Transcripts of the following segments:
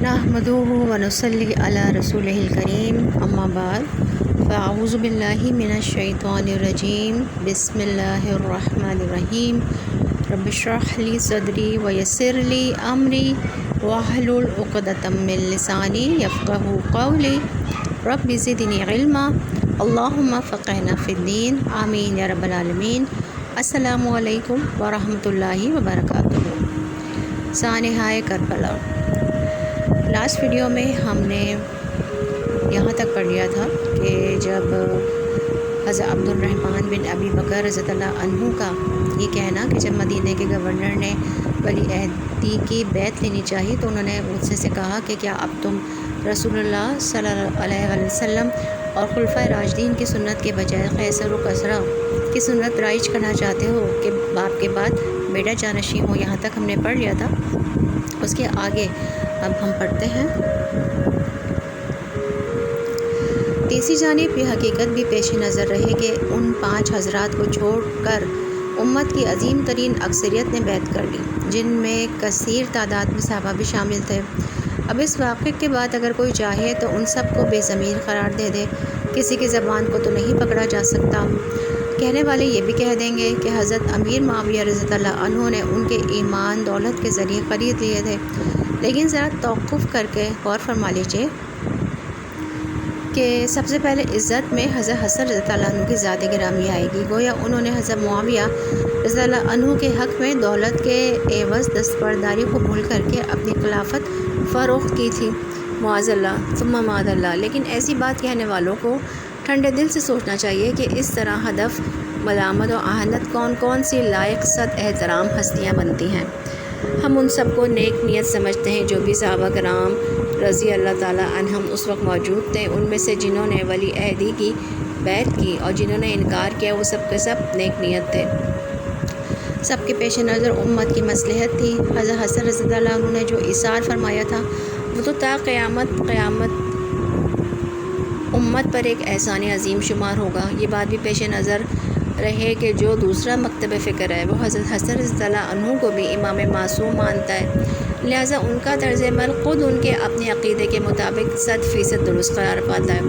نحمدہ ونصلی علی رسولہ الکریم اما بعد فاعوذ باللہ من الشیطان الرجیم بسم اللہ الرحمن الرحیم رب اشرح لی صدری ویسر لی امری واحلل عقدۃ من لسانی یفقہوا قولی رب زدنی علما اللہم فقہنا فی الدین آمین یا رب العالمین۔ السلام علیکم ورحمۃ اللہ وبرکاتہ۔ سانحۂ کربلا، لاسٹ ویڈیو میں ہم نے یہاں تک پڑھ لیا تھا کہ جب حضرت عبد الرحمن بن ابی بکر رضی اللہ عنہ کا یہ کہنا کہ جب مدینہ کے گورنر نے ولی عہدی کی بیعت لینی چاہیے تو انہوں نے مجھ سے کہا کہ کیا اب تم رسول اللہ صلی اللہ علیہ وسلم اور خلفائے راشدین کی سنت کے بجائے قیصر و کسریٰ کی سنت رائج کرنا چاہتے ہو کہ باپ کے بعد بیٹا جانشین ہو۔ یہاں تک ہم نے پڑھ لیا تھا۔ اس کے آگے اب ہم پڑھتے ہیں۔ تیسری جانب یہ حقیقت بھی پیش نظر رہے کہ ان 5 حضرات کو چھوڑ کر امت کی عظیم ترین اکثریت نے بیعت کر لی، جن میں کثیر تعداد میں صحابہ بھی شامل تھے۔ اب اس واقعے کے بعد اگر کوئی چاہے تو ان سب کو بے ضمیر قرار دے دے، کسی کی زبان کو تو نہیں پکڑا جا سکتا۔ کہنے والے یہ بھی کہہ دیں گے کہ حضرت امیر معاویہ رضی اللہ عنہ نے ان کے ایمان دولت کے ذریعے خرید لیے تھے، لیکن ذرا توقف کر کے غور فرما لیجیے کہ سب سے پہلے عزت میں حضرت حسن رضی اللہ عنہ کی ذات گرامی آئے گی۔ گویا انہوں نے حضرت معاویہ رضی اللہ عنہ کے حق میں دولت کے عوض دستبرداری قبول کر کے اپنی خلافت فروخت کی تھی، معاذ اللہ ثم معاذ اللہ۔ لیکن ایسی بات کہنے والوں کو ٹھنڈے دل سے سوچنا چاہیے کہ اس طرح ہدف ملامت و اہانت کون کون سی لائق صد احترام ہستیاں بنتی ہیں۔ ہم ان سب کو نیک نیت سمجھتے ہیں جو بھی صحابہ کرام رضی اللہ تعالیٰ عنہم اس وقت موجود تھے۔ ان میں سے جنہوں نے ولی عہدی کی بیعت کی اور جنہوں نے انکار کیا وہ سب کے سب نیک نیت تھے۔ سب کے پیش نظر امت کی مصلحت تھی۔ حضرت حسن رضی اللہ عنہ نے جو اثار فرمایا تھا وہ تو تا قیامت امت پر ایک احسان عظیم شمار ہوگا۔ یہ بات بھی پیش نظر رہے کہ جو دوسرا مکتب فکر ہے وہ حضرت حسن رضی اللہ عنہ کو بھی امام معصوم مانتا ہے، لہٰذا ان کا طرز عمل خود ان کے اپنے عقیدے کے مطابق 100% درست قرار پاتا ہے۔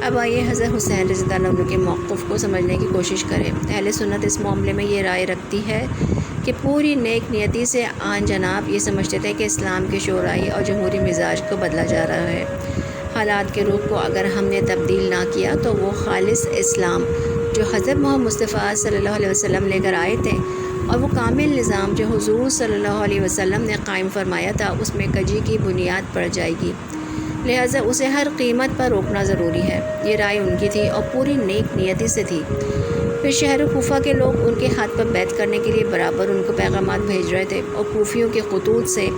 اب آئیے حضرت حسین رضی اللہ عنہ کے موقف کو سمجھنے کی کوشش کریں۔ اہل سنت اس معاملے میں یہ رائے رکھتی ہے کہ پوری نیک نیتی سے آن جناب یہ سمجھتے تھے کہ اسلام کے شورائی اور جمہوری مزاج کو بدلا جا رہا ہے۔ حالات کے رخ کو اگر ہم نے تبدیل نہ کیا تو وہ خالص اسلام جو حضرت محمد مصطفیٰ صلی اللہ علیہ وسلم لے کر آئے تھے اور وہ کامل نظام جو حضور صلی اللہ علیہ وسلم نے قائم فرمایا تھا اس میں کجی کی بنیاد پڑ جائے گی، لہٰذا اسے ہر قیمت پر روکنا ضروری ہے۔ یہ رائے ان کی تھی اور پوری نیک نیتی سے تھی۔ پھر شہر کوفہ کے لوگ ان کے ہاتھ پر بیعت کرنے کے لیے برابر ان کو پیغامات بھیج رہے تھے اور کوفیوں کے خطوط سے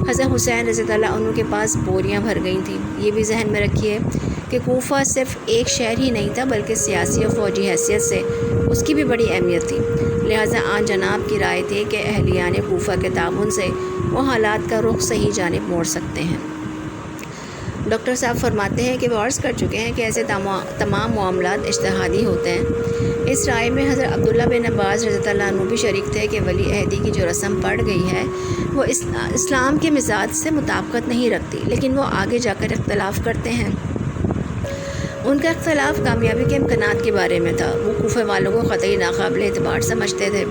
حضرت حسین رضی اللہ عنہ کے پاس بوریاں بھر گئی تھیں۔ یہ بھی ذہن میں رکھیے کہ کوفہ صرف ایک شہر ہی نہیں تھا بلکہ سیاسی اور فوجی حیثیت سے اس کی بھی بڑی اہمیت تھی، لہٰذا آن جناب کی رائے تھی کہ اہلیان کوفہ کے تعاون سے وہ حالات کا رخ صحیح جانب موڑ سکتے ہیں۔ ڈاکٹر صاحب فرماتے ہیں کہ وہ عرض کر چکے ہیں کہ ایسے تمام معاملات اجتہادی ہوتے ہیں۔ اس رائے میں حضرت عبداللہ بن عباس رضی اللہ عنہ بھی شریک تھے کہ ولی عہدی کی جو رسم پڑ گئی ہے وہ اسلام کے مزاج سے مطابقت نہیں رکھتی، لیکن وہ آگے جا کر اختلاف کرتے ہیں۔ ان کا اختلاف کامیابی کے امکانات کے بارے میں تھا۔ وہ کوفہ والوں کو قطعی ناقابل اعتبار سمجھتے تھے۔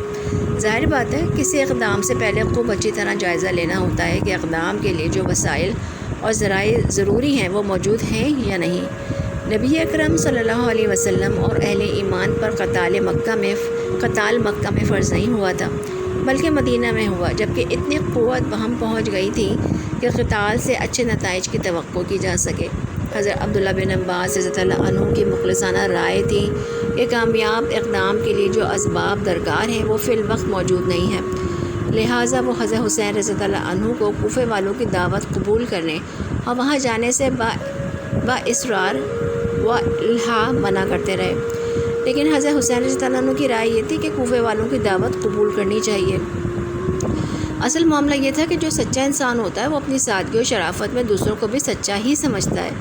ظاہر بات ہے کسی اقدام سے پہلے خوب اچھی طرح جائزہ لینا ہوتا ہے کہ اقدام کے لیے جو وسائل اور ذرائع ضروری ہیں وہ موجود ہیں یا نہیں۔ نبی اکرم صلی اللہ علیہ وسلم اور اہل ایمان پر قتال مکہ میں فرض نہیں ہوا تھا بلکہ مدینہ میں ہوا، جبکہ اتنی قوت وہاں پہنچ گئی تھی کہ قتال سے اچھے نتائج کی توقع کی جا سکے۔ حضرت عبداللہ بن عباس رضی اللہ عنہ کی مخلصانہ رائے تھی کہ کامیاب اقدام کے لیے جو اسباب درکار ہیں وہ فی الوقت موجود نہیں ہیں، لہٰذا وہ حضرت حسین رضی اللہ عنہ کو کوفہ والوں کی دعوت قبول کرنے اور وہاں جانے سے با اصرار و الحاح منع کرتے رہے۔ لیکن حضرت حسین رضی اللہ عنہ کی رائے یہ تھی کہ کوفہ والوں کی دعوت قبول کرنی چاہیے۔ اصل معاملہ یہ تھا کہ جو سچا انسان ہوتا ہے وہ اپنی سادگی و شرافت میں دوسروں کو بھی سچا ہی سمجھتا ہے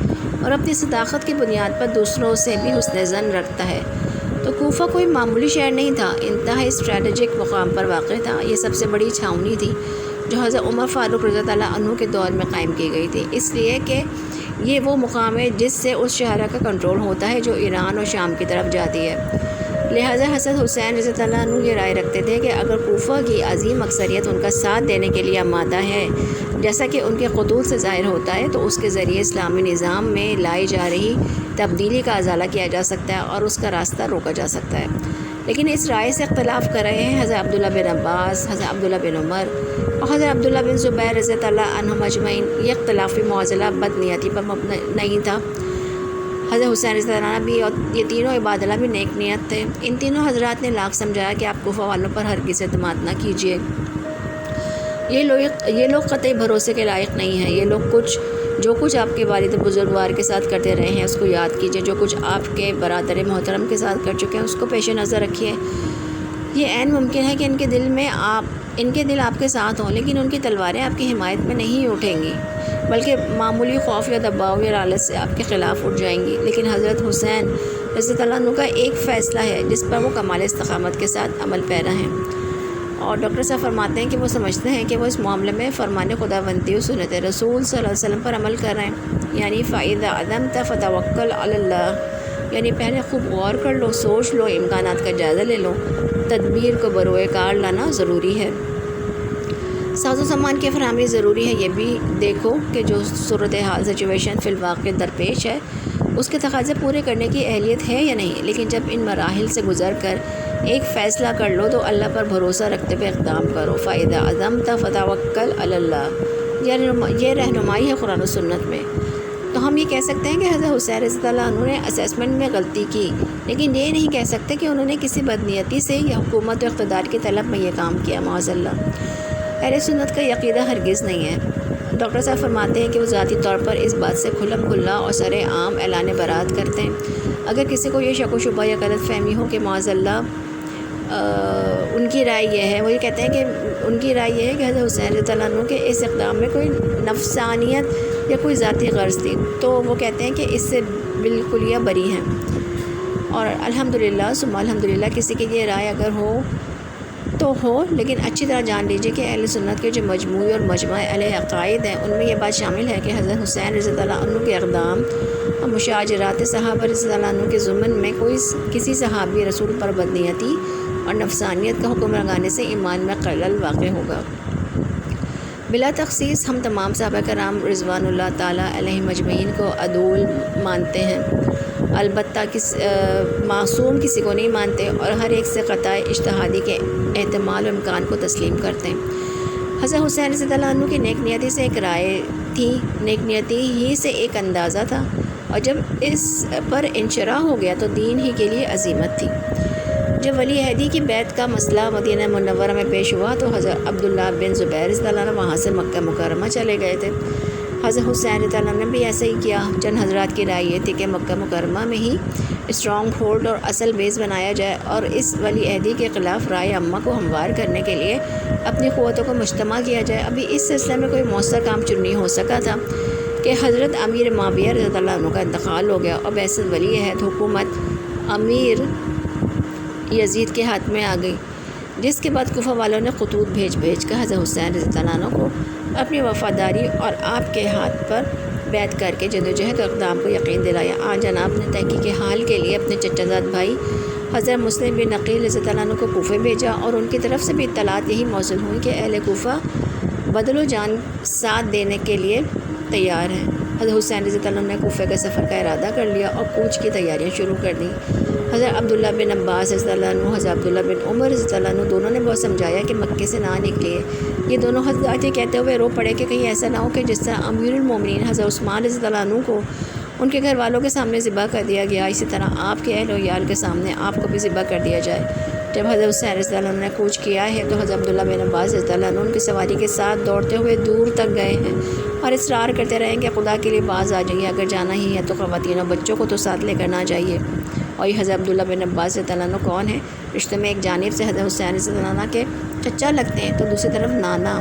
اور اپنی صداقت کی بنیاد پر دوسروں سے بھی حسن ظن رکھتا ہے۔ تو کوفہ کوئی معمولی شہر نہیں تھا، انتہائی اسٹریٹجک مقام پر واقع تھا۔ یہ سب سے بڑی چھاؤنی تھی جو حضرت عمر فاروق رضی اللہ عنہ کے دور میں قائم کی گئی تھی، اس لیے کہ یہ وہ مقام ہے جس سے اس شہرہ کا کنٹرول ہوتا ہے جو ایران اور شام کی طرف جاتی ہے۔ لہٰذا حضرت حسین رضی اللہ عنہ یہ رائے رکھتے تھے کہ اگر کوفہ کی عظیم اکثریت ان کا ساتھ دینے کے لیے آمادہ ہے، جیسا کہ ان کے خطوط سے ظاہر ہوتا ہے، تو اس کے ذریعے اسلامی نظام میں لائی جا رہی تبدیلی کا ازالہ کیا جا سکتا ہے اور اس کا راستہ روکا جا سکتا ہے۔ لیکن اس رائے سے اختلاف کر رہے ہیں حضرت عبداللہ بن عباس، حضرت عبداللہ بن عمر اور حضرت عبداللہ بن زبیر رضی اللہ عنہم اجمعین۔ یہ اختلافی معضلہ بد نیتی پر مبنی نہیں تھا۔ حضرت حسین رضی اللہ عنہ بھی اور یہ تینوں عبادلہ بھی نیک نیت تھے۔ ان تینوں حضرات نے لاکھ سمجھایا کہ آپ کوفہ والوں پر ہرگز اعتماد نہ کیجیے، یہ لوگ قطعی بھروسے کے لائق نہیں ہیں۔ یہ لوگ جو کچھ آپ کے والد بزرگوار کے ساتھ کرتے رہے ہیں اس کو یاد کیجیے، جو کچھ آپ کے برادر محترم کے ساتھ کر چکے ہیں اس کو پیش نظر رکھیے۔ یہ عین ممکن ہے کہ ان کے دل آپ کے ساتھ ہوں، لیکن ان کی تلواریں آپ کی حمایت میں نہیں اٹھیں گی، بلکہ معمولی خوف یا دباؤ یا لالچ سے آپ کے خلاف اٹھ جائیں گی۔ لیکن حضرت حسین رضی اللہ عنہ کا ایک فیصلہ ہے جس پر وہ کمال استقامت کے ساتھ عمل پیرا ہیں، اور ڈاکٹر صاحب فرماتے ہیں کہ وہ سمجھتے ہیں کہ وہ اس معاملے میں فرمان خداوندی و سنت رسول صلی اللہ علیہ وسلم پر عمل کر رہے ہیں، یعنی فَإِذَا عَزَمْتَ فَتَوَكَّلْ عَلَى اللَّهِ، یعنی پہلے خوب غور کر لو، سوچ لو، امکانات کا جائزہ لے لو، تدبیر کو بروئے کار لانا ضروری ہے، ساز و سامان کی فراہمی ضروری ہے۔ یہ بھی دیکھو کہ جو صورتحال سچویشن فی الواقع درپیش ہے اس کے تقاضے پورے کرنے کی اہلیت ہے یا نہیں۔ لیکن جب ان مراحل سے گزر کر ایک فیصلہ کر لو تو اللہ پر بھروسہ رکھتے ہوئے اقدام کرو۔ فَإِذَا عَزَمْتَ فَتَوَكَّلْ عَلَى اللَّهِ، یہ رہنمائی ہے قرآن و سنت میں۔ تو ہم یہ کہہ سکتے ہیں کہ حضرت حسین رضی اللہ عنہ نے اسیسمنٹ میں غلطی کی، لیکن یہ نہیں کہہ سکتے کہ انہوں نے کسی بدنیتی سے یا حکومت و اقتدار کی طلب میں یہ کام کیا، معاذ اللہ۔ اہل سنت کا عقیدہ ہرگز نہیں ہے۔ ڈاکٹر صاحب فرماتے ہیں کہ وہ ذاتی طور پر اس بات سے کھلم کھلا اور سر عام اعلان برات کرتے ہیں۔ اگر کسی کو یہ شک و شبہ یا غلط فہمی ہو کہ معاذ اللہ ان کی رائے یہ ہے، وہ یہ کہتے ہیں کہ ان کی رائے یہ ہے کہ حضرت حسین رضی اللہ عنہ کے اس اقدام میں کوئی نفسانیت یا کوئی ذاتی غرض تھی، تو وہ کہتے ہیں کہ اس سے بالکلیہ بری ہیں۔ اور الحمدللہ ثم الحمدللہ کسی کی یہ رائے اگر ہو تو ہو، لیکن اچھی طرح جان لیجیے کہ اہل سنت کے جو مجموعی اور مجمع اہل عقائد ہیں ان میں یہ بات شامل ہے کہ حضرت حسین رضی اللہ عنہ کے اقدام اور مشاجرات صحابہ رضی اللہ عنہ کے ضمن میں کسی صحابی رسول پر بدنیتی اور نفسانیت کا حکم لگانے سے ایمان میں خلل واقع ہوگا۔ بلا تخصیص ہم تمام صحابہ کرام رضوان اللہ تعالیٰ علیہ مجمعین کو عدول مانتے ہیں، البتہ معصوم کسی کو نہیں مانتے، اور ہر ایک سے قطع اجتہادی کے احتمال و امکان کو تسلیم کرتے ہیں۔ حضرت حسین رضی اللہ عنہ کی نیک نیتی سے ایک رائے تھی، نیک نیتی ہی سے ایک اندازہ تھا، اور جب اس پر انشراح ہو گیا تو دین ہی کے لیے عظیمت تھی۔ جب ولی عہدی کی بیعت کا مسئلہ مدینہ منورہ میں پیش ہوا تو حضرت عبداللہ بن زبیر رضی اللہ عنہ وہاں سے مکہ مکرمہ چلے گئے تھے۔ حضرت حسین رضی اللہ عنہ نے بھی ایسا ہی کیا۔ چند حضرات کی رائے یہ تھی کہ مکہ مکرمہ میں ہی اسٹرانگ ہولڈ اور اصل بیس بنایا جائے، اور اس ولی عہدی کے خلاف رائے عامہ کو ہموار کرنے کے لیے اپنی قوتوں کو مجتمع کیا جائے۔ ابھی اس سلسلے میں کوئی مؤثر کام شروع نہیں ہو سکا تھا کہ حضرت امیر معاویہ رضی اللہ عنہ کا انتقال ہو گیا اور بعثت ولی عہد حکومت امیر یزید کے ہاتھ میں آ گئی، جس کے بعد کوفہ والوں نے خطوط بھیج کر حضرت حسین رضی اللہ عنہ کو اپنی وفاداری اور آپ کے ہاتھ پر بیعت کر کے جدوجہد اور اقدام کو یقین دلایا۔ آن جناب نے تحقیق حال کے لیے اپنے چچا زاد بھائی حضرت مسلم بن عقیل رضی اللہ عنہ کو کوفے بھیجا، اور ان کی طرف سے بھی اطلاعات یہی موصول ہوئی کہ اہل کوفہ بدل و جان ساتھ دینے کے لیے تیار ہیں۔ حضرت حسین رضی اللہ عنہ نے کوفے کے سفر کا ارادہ کر لیا اور کوچ کی تیاریاں شروع کر دیں۔ حضرت عبداللہ بن عباس رضی اللہ عنہ، حضرت عبداللہ بن عمر رضی اللہ عنہ دونوں نے بہت سمجھایا کہ مکے سے نہ نکلیے۔ یہ دونوں حضرات یہ کہتے ہوئے رو پڑے کہ کہیں ایسا نہ ہو کہ جس طرح امیر المومنین حضرت عثمان رضی اللہ عنہ کو ان کے گھر والوں کے سامنے ذبح کر دیا گیا، اسی طرح آپ کے اہل و عیال کے سامنے آپ کو بھی ذبح کر دیا جائے۔ جب حضرت حسین رضی اللہ عنہ نے کوچ کیا ہے تو حضرت عبداللہ بن عباس رضی اللہ عنہ ان کی سواری کے ساتھ دوڑتے ہوئے دور تک گئے ہیں اور اصرار کرتے رہے کہ خدا کے لیے باز آ جائیے، اگر جانا ہی ہے تو خواتین اور بچوں کو تو ساتھ لے کر نہ جائیے۔ اور یہ حضرت عبداللہ بن عباس رضی اللہ عنہ کون ہے؟ رشتے میں ایک جانب سے حضرت حسین رضی اللہ عنہ کے چچا لگتے ہیں تو دوسری طرف نانا،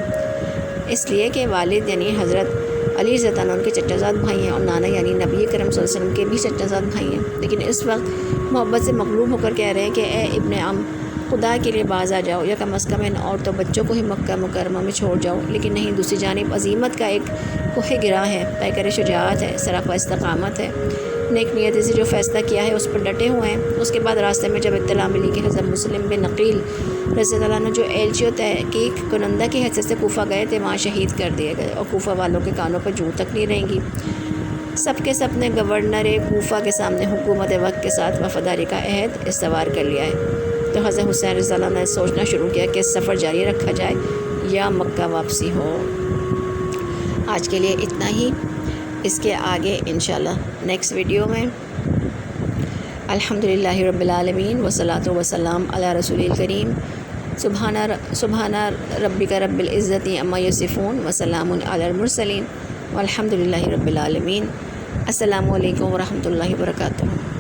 اس لیے کہ والد یعنی حضرت علی رضی اللہ عنہ ان کے چچا زاد بھائی ہیں، اور نانا یعنی نبی کرم صلی اللہ علیہ وسلم کے بھی چچا زاد بھائی ہیں، لیکن اس وقت محبت سے مغلوب ہو کر کہہ رہے ہیں کہ اے ابن عم خدا کے لیے باز آ جاؤ، یا کم از کم ان عورتوں بچوں کو ہی مکہ مکرمہ میں چھوڑ جاؤ۔ لیکن نہیں، دوسری جانب عزیمت کا ایک کوہ گراں ہے، پیکر شجاعت ہے، سراپا استقامت ہے، نیک نیتی سے جو فیصلہ کیا ہے اس پر ڈٹے ہوئے ہیں۔ اس کے بعد راستے میں جب اطلاع ملی کہ حضرت مسلم بن عقیل رضی اللہ عنہ جو ایلچی و تحقیق کنندہ کی حیثیت سے کوفہ گئے تھے، وہاں شہید کر دیے گئے، اور کوفہ والوں کے کانوں پر جوں تک نہیں رہیں گی۔ سب کے سب نے گورنر کوفہ کے سامنے حکومت وقت کے ساتھ وفاداری کا عہد استوار کر لیا ہے۔ تو حضرت حسین رضی اللہ عنہ نے سوچنا شروع کیا کہ سفر جاری رکھا جائے یا مکہ واپسی ہو۔ آج کے لیے اتنا ہی، اس کے آگے انشاءاللہ نیکسٹ ویڈیو میں۔ الحمدللہ رب العالمین والصلاۃ والسلام علی رسول الکریم۔ سبحان ربک رب العزت عما یصفون وسلام علی المرسلین والحمدللہ رب العالمین۔ السلام علیکم ورحمۃ اللہ وبرکاتہ۔